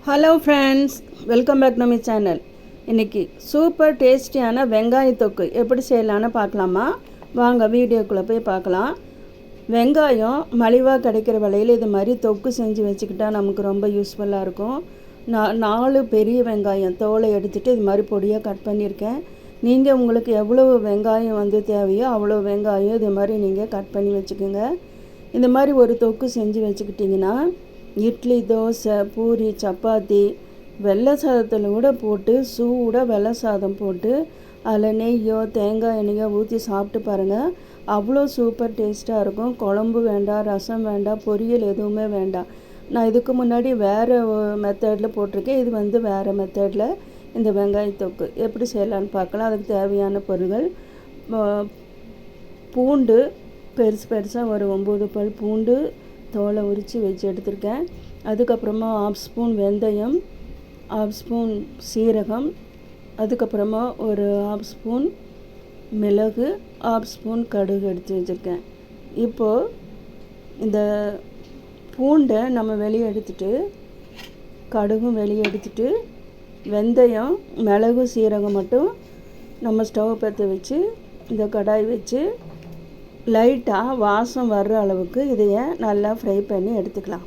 Hello friends, welcome back to my channel. இன்றைக்கி super டேஸ்டியான வெங்காய தொக்கு எப்படி செய்யலான்னு பார்க்கலாமா? வாங்க வீடியோக்குள்ளே போய் பார்க்கலாம். வெங்காயம் மலிவாக கிடைக்கிற விலையில் இது மாதிரி தொக்கு செஞ்சு வச்சுக்கிட்டா நமக்கு ரொம்ப யூஸ்ஃபுல்லாக இருக்கும். நான் 4 பெரிய வெங்காயம் தோலை எடுத்துகிட்டு இது மாதிரி பொடியாக கட் பண்ணியிருக்கேன். நீங்கள் உங்களுக்கு எவ்வளோ வெங்காயம் தேவையோ அவ்வளோ வெங்காயம் இது மாதிரி நீங்கள் கட் பண்ணி வச்சுக்கோங்க. இந்த மாதிரி ஒரு தொக்கு செஞ்சு வச்சுக்கிட்டிங்கன்னா இட்லி, தோசை, பூரி, சப்பாத்தி, வெள்ளை சாதத்தில் கூட போட்டு சூடாக வெள்ளை சாதம் போட்டு அதில் நெய்யோ தேங்காய் எண்ணெயோ ஊற்றி சாப்பிட்டு பாருங்கள். அவ்வளோ சூப்பர் டேஸ்ட்டாக இருக்கும். குழம்பு வேண்டாம், ரசம் வேண்டாம், பொரியல் எதுவுமே வேண்டாம். நான் இதுக்கு முன்னாடி வேறு மெத்தடில் போட்டிருக்கேன். இது வேறு மெத்தடில் இந்த வெங்காய தொக்கு எப்படி செய்யலான்னு பார்க்கலாம். அதுக்கு தேவையான பொருட்கள்: பூண்டு பெருசு பெருசாக ஒரு 9 பல் பூண்டு தோலை உரித்து வச்சு எடுத்திருக்கேன். அதுக்கப்புறமா 1/2 ஸ்பூன் வெந்தயம், 1/2 ஸ்பூன் சீரகம், அதுக்கப்புறமா ஒரு 1/2 ஸ்பூன் மிளகு, 1/2 ஸ்பூன் கடுகு எடுத்து வச்சுருக்கேன். இப்போது இந்த பூண்டை நம்ம வெளியே எடுத்துட்டு, கடுகும் வெளியே எடுத்துட்டு, வெந்தயம், மிளகு, சீரகம் மட்டும் நம்ம ஸ்டவ் பற்ற வச்சு இந்த கடாய் வச்சு லைட்டாக வாசம் வர்ற அளவுக்கு இதையை நல்லா ஃப்ரை பண்ணி எடுத்துக்கலாம்.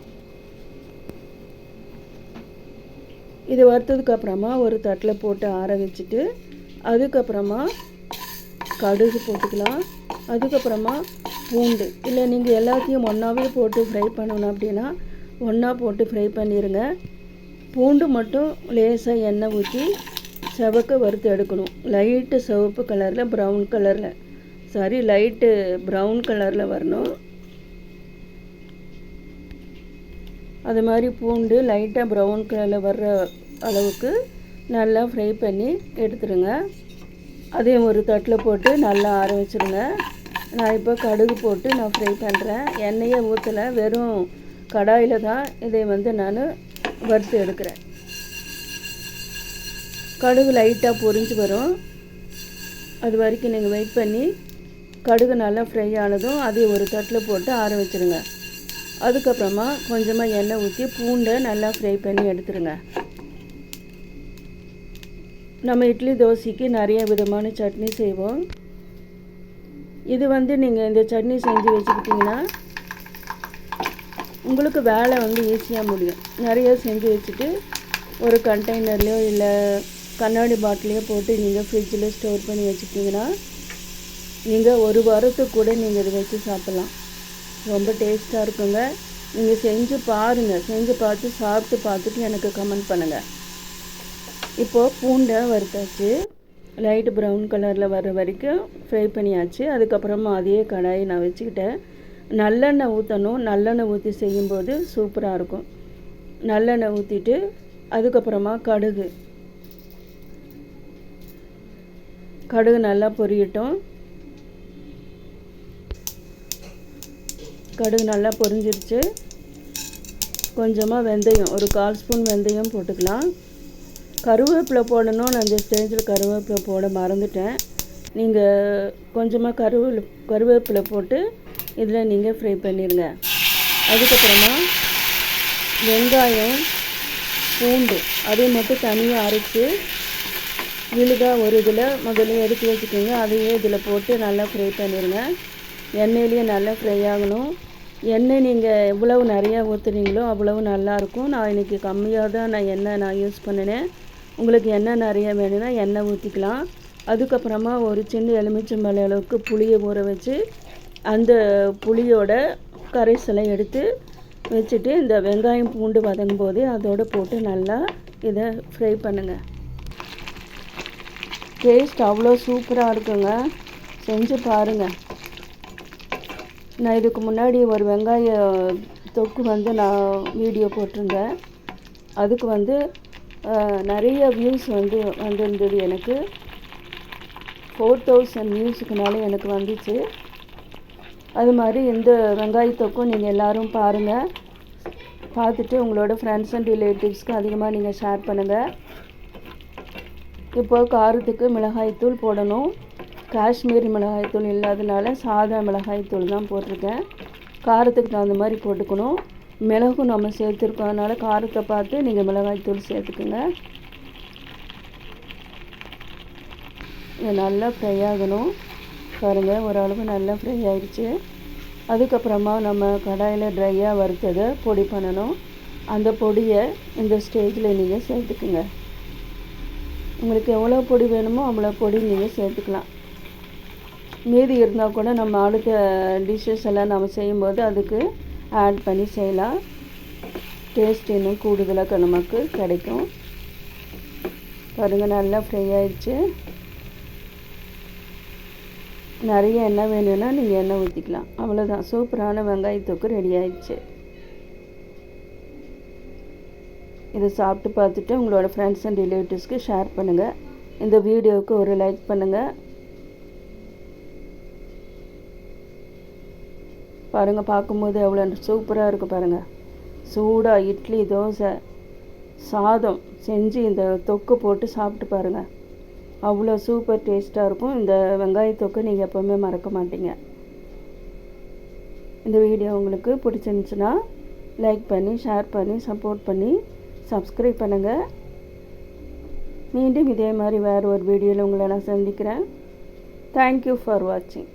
இது வறுத்ததுக்கப்புறமா ஒரு தட்டில் போட்டு ஆற வச்சுட்டு, அதுக்கப்புறமா கடுகு போட்டுக்கலாம். அதுக்கப்புறமா பூண்டு, இல்லை நீங்கள் எல்லாத்தையும் ஒன்றாவே போட்டு ஃப்ரை பண்ணணும் அப்படின்னா ஒன்றா போட்டு ஃப்ரை பண்ணிடுங்க. பூண்டு மட்டும் லேசாக எண்ணெய் ஊற்றி செவக்க வறுத்து எடுக்கணும். லைட்டு சிவப்பு கலரில் லைட்டு ப்ரௌன் கலரில் வரணும். அது மாதிரி பூண்டு லைட்டாக ப்ரௌன் கலரில் வர்ற அளவுக்கு நல்லா ஃப்ரை பண்ணி எடுத்துடுங்க. அதையும் ஒரு தட்டில் போட்டு நல்லா ஆற வச்சுருங்க. நான் இப்போ கடுகு போட்டு நான் ஃப்ரை பண்ணுறேன். எண்ணெயை ஊற்றலை, வெறும் கடாயில் தான் இதை நான் வறுத்து எடுக்கிறேன். கடுகு லைட்டாக பொரிஞ்சு வரும். அது வரைக்கும் நீங்கள் வெயிட் பண்ணி கடுகு நல்லா ஃப்ரை ஆனதும் அதையும் ஒரு தட்டில் போட்டு ஆற வச்சுருங்க. அதுக்கப்புறமா கொஞ்சமாக எண்ணெய் ஊற்றி பூண்டை நல்லா ஃப்ரை பண்ணி எடுத்துருங்க. நம்ம இட்லி தோசைக்கு நிறைய விதமான சட்னி செய்வோம். இது நீங்கள் இந்த சட்னி செஞ்சு வச்சுக்கிட்டிங்கன்னா உங்களுக்கு வேலை ஈஸியாக முடியும். நிறைய செஞ்சு வச்சுட்டு ஒரு கண்டெய்னர்லையோ இல்லை கண்ணாடி பாட்டிலையோ போட்டு நீங்கள் ஃப்ரிட்ஜில் ஸ்டோர் பண்ணி வச்சுக்கிட்டிங்கன்னா நீங்கள் ஒரு வாரத்துக்கு கூட நீங்கள் இதை வச்சு சாப்பிட்லாம். ரொம்ப டேஸ்ட்டாக இருக்குங்க. நீங்கள் செஞ்சு பாருங்கள். செஞ்சு பார்த்து சாப்பிட்டு பார்த்துட்டு எனக்கு கமெண்ட் பண்ணுங்கள். இப்போது பூண்டை வறுத்தாச்சு. லைட் ப்ரௌன் கலரில் வர்ற வரைக்கும் ஃப்ரை பண்ணியாச்சு. அதுக்கப்புறமா அதே கடாயை நான் வச்சுக்கிட்டேன். நல்லெண்ணெய் ஊற்றணும். நல்லெண்ணெய் ஊற்றி செய்யும்போது சூப்பராக இருக்கும். நல்லெண்ணெய் ஊற்றிட்டு அதுக்கப்புறமா கடுகு நல்லா பொரியட்டும். கடுகு நல்லா பொரிஞ்சிருச்சு. கொஞ்சமாக வெந்தயம், ஒரு 1/4 ஸ்பூன் வெந்தயம் போட்டுக்கலாம். கருவேப்பிலை போடணும். நான் இந்த ஸ்டேஜில் கருவேப்பிலை போட மறந்துட்டேன். நீங்கள் கொஞ்சமாக கருவேப்பிலை போட்டு இதில் நீங்கள் ஃப்ரை பண்ணிடுங்க. அதுக்கப்புறமா வெங்காயம், பூண்டு அதை மட்டும் தனியாக அரைச்சி விழுதாக ஒரு இதில் முதல்ல எடுத்து வச்சுக்கோங்க. அதையே இதில் போட்டு நல்லா ஃப்ரை பண்ணிடுங்க. எண்ணெயிலேயே நல்லா ஃப்ரை ஆகணும். எண்ணெய் நீங்கள் எவ்வளவு நிறையா ஊற்றுறீங்களோ அவ்வளவு நல்லாயிருக்கும். நான் இன்றைக்கி கம்மியாக தான் எண்ணெய் யூஸ் பண்ணினேன். உங்களுக்கு எண்ணெய் நிறையா வேணும்னா எண்ணெய் ஊற்றிக்கலாம். அதுக்கப்புறமா ஒரு சின்ன எலுமிச்சம்பழம் அளவுக்கு புளியை ஊற வச்சு அந்த புளியோட கரைசலை எடுத்து வச்சுட்டு இந்த வெங்காயம் பூண்டு வதங்கும் போதே அதோடு போட்டு நல்லா இதை ஃப்ரை பண்ணுங்கள். டேஸ்ட் அவ்வளோ சூப்பராக இருக்குங்க. செஞ்சு பாருங்கள். நான் இதுக்கு முன்னாடி ஒரு வெங்காய தொக்கு நான் வீடியோ போட்டிருந்தேன். அதுக்கு நிறைய வியூஸ் வந்திருந்தது. எனக்கு 4000 வியூஸுக்கு மேலே எனக்கு வந்துச்சு. அது மாதிரி இந்த வெங்காய தொக்கும் நீங்கள் எல்லோரும் பாருங்கள். பார்த்துட்டு உங்களோட ஃப்ரெண்ட்ஸ் அண்ட் ரிலேட்டிவ்ஸ்க்கு அதிகமாக நீங்கள் ஷேர் பண்ணுங்கள். இப்போது காரத்துக்கு மிளகாய்த்தூள் போடணும். காஷ்மீரி மிளகாய்த்தூள் இல்லாதனால சாதா மிளகாய்த்தூள் தான் போட்டிருக்கேன். காரத்துக்கு தகுந்த மாதிரி போட்டுக்கணும். மிளகும் நம்ம சேர்த்துருக்கோம், அதனால் காரத்தை பார்த்து நீங்கள் மிளகாய் தூள் சேர்த்துக்குங்க. இது நல்லா ஃப்ரை ஆகணும். பாருங்கள், ஓரளவு நல்லா ஃப்ரை ஆகிடுச்சு. அதுக்கப்புறமா நம்ம கடாயில் ட்ரையாக வறுத்ததை பொடி பண்ணணும். அந்த பொடியை இந்த ஸ்டேஜில் நீங்கள் சேர்த்துக்குங்க. உங்களுக்கு எவ்வளோ பொடி வேணுமோ அவ்வளோ பொடி நீங்கள் சேர்த்துக்கலாம். மீதி இருந்தால் கூட நம்ம அடுத்த டிஷ்ஷஸ் எல்லாம் நம்ம செய்யும்போது அதுக்கு ஆட் பண்ணி செய்யலாம். டேஸ்ட் இன்னும் கூடுதலாக நமக்கு கிடைக்கும். பாருங்கள், நல்லா ஃப்ரை ஆகிடுச்சு. நிறைய எண்ணெய் வேணும்னா நீங்கள் எண்ணெய் ஊற்றிக்கலாம். அவ்வளோதான், சூப்பரான வெங்காயத்தொக்கு ரெடி ஆகிடுச்சு. இதை சாப்பிட்டு பார்த்துட்டு உங்களோட ஃப்ரெண்ட்ஸ் அண்ட் ரிலேட்டிவ்ஸ்க்கு ஷேர் பண்ணுங்கள். இந்த வீடியோவுக்கு ஒரு லைக் பண்ணுங்கள். பாருங்கள், பார்க்கும்போது எவ்வளோ சூப்பராக இருக்குது பாருங்கள். சூடாக இட்லி, தோசை, சாதம் செஞ்சு இந்த தொக்கு போட்டு சாப்பிட்டு பாருங்கள். அவ்வளோ சூப்பர் டேஸ்ட்டாக இருக்கும். இந்த வெங்காயத்தொக்கு நீங்கள் எப்போவுமே மறக்க மாட்டீங்க. இந்த வீடியோ உங்களுக்கு பிடிச்சிருந்துச்சுன்னா லைக் பண்ணி, ஷேர் பண்ணி, சப்போர்ட் பண்ணி, சப்ஸ்கிரைப் பண்ணுங்கள். மீண்டும் இதே மாதிரி வேறு ஒரு வீடியோவில் உங்களை நான் சந்திக்கிறேன். தேங்க்யூ ஃபார் வாட்சிங்.